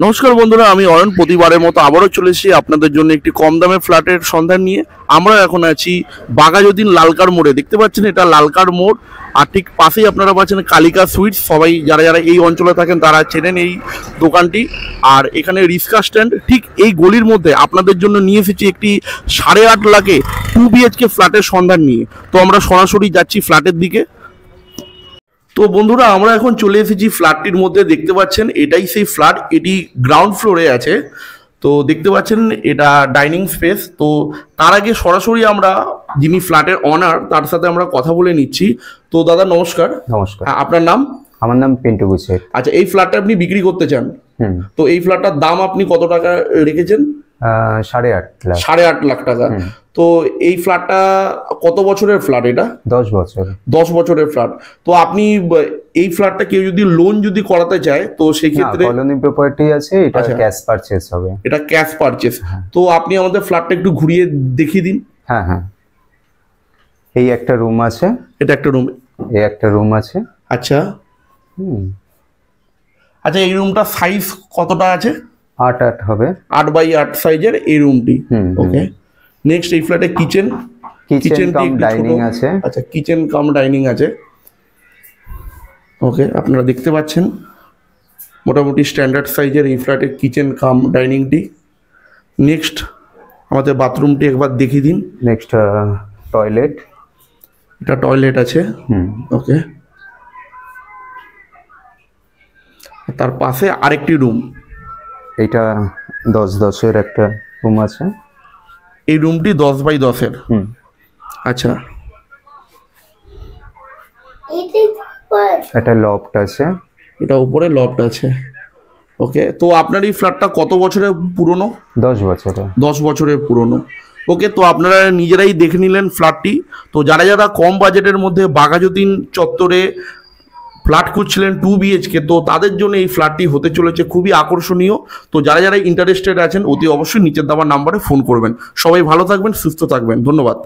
নমস্কার বন্ধুরা, আমি অয়ন প্রতিবারের মতো আবারও চলে এসেছি আপনাদের জন্য একটি কম দামে ফ্ল্যাটের সন্ধান নিয়ে। আমরা এখন আছি বাঘাযতীন লালকার মোড়ে। দেখতে পাচ্ছেন এটা লালকার মোড়, আর ঠিক পাশেই আপনারা পাচ্ছেন কালিকা সুইটস। সবাই যারা যারা এই অঞ্চলে থাকেন তারা চেনেন এই দোকানটি। আর এখানে রিক্সা স্ট্যান্ড, ঠিক এই গলির মধ্যে আপনাদের জন্য নিয়ে এসেছি একটি 8.5 লাখে 2 BHK ফ্ল্যাটের সন্ধান নিয়ে। তো আমরা সরাসরি যাচ্ছি ফ্ল্যাটের দিকে। তো বন্ধুরা, আমরা এখন চলে এসেছি ফ্ল্যাটটির মধ্যে। দেখতে পাচ্ছেন এটাই সেই ফ্ল্যাট, এটি গ্রাউন্ড ফ্লোরে আছে। তো দেখতে পাচ্ছেন এটা ডাইনিং স্পেস। তো তার আগে সরাসরি আমরা যিনি ফ্ল্যাটের অনার তার সাথে আমরা কথা বলে নিচ্ছি। তো দাদা নমস্কার। নমস্কার। আপনার নাম? আমার নাম পিন্টু গুছের। আচ্ছা, এই ফ্ল্যাটটা আপনি বিক্রি করতে চান? তো এই ফ্ল্যাটটার দাম আপনি কত টাকা রেখেছেন? 8.5 লাখ। 8.5 লাখ টাকা। তো এই ফ্ল্যাটটা কত বছরের ফ্ল্যাট? এটা 10 বছর। 10 বছরের ফ্ল্যাট। তো আপনি এই ফ্ল্যাটটা কেউ যদি লোন যদি করাতে চায় তো সেই ক্ষেত্রে কলোনি প্রপার্টি আছে, এটা ক্যাশ পারচেজ হবে। এটা ক্যাশ পারচেজ। তো আপনি আমাদের ফ্ল্যাটটা একটু ঘুরিয়ে দেখিয়ে দিন। হ্যাঁ হ্যাঁ, এই একটা রুম আছে, এটা একটা রুম, এই একটা রুম আছে। আচ্ছা আচ্ছা, এই রুমটা সাইজ কতটা আছে? 8 হবে। 8x8 সাইজের এই রুমটি। ওকে, নেক্সট এই ফ্ল্যাটে কিচেন কাম ডাইনিং আছে। আচ্ছা, কিচেন কাম ডাইনিং আছে। ওকে, আপনারা দেখতে পাচ্ছেন মোটামুটি স্ট্যান্ডার্ড সাইজের এই ফ্ল্যাটের কিচেন কাম ডাইনিংটি। নেক্সট আমাদের বাথরুমটি একবার দেখিয়ে দিন। নেক্সট টয়লেট, এটা টয়লেট আছে। ওকে, তার পাশে আরেকটি রুম, এটা 10x10 একটা রুম আছে। এই রুমটি 10x10। আচ্ছা, এটা লফট আছে, এটা উপরে লফট আছে। ওকে, তো আপনার এই ফ্ল্যাটটা কত বছরের পুরনো? 10 বছরের। 10 বছরের পুরনো। ওকে, তো আপনারা নিজেরাই দেখে নিলেন ফ্ল্যাটটি। তো যারা যারা কম বাজেটের মধ্যে বাঘাযতীন চত্বরে ফ্ল্যাট খুঁজছিলেন 2 BHK, তো তাদের জন্য এই ফ্ল্যাটটি হতে চলেছে খুবই আকর্ষণীয়। তো যারা যারা ইন্টারেস্টেড আছেন অতি অবশ্যই নিচের দেওয়া নাম্বারে ফোন করবেন। সবাই ভালো থাকবেন, সুস্থ থাকবেন, ধন্যবাদ।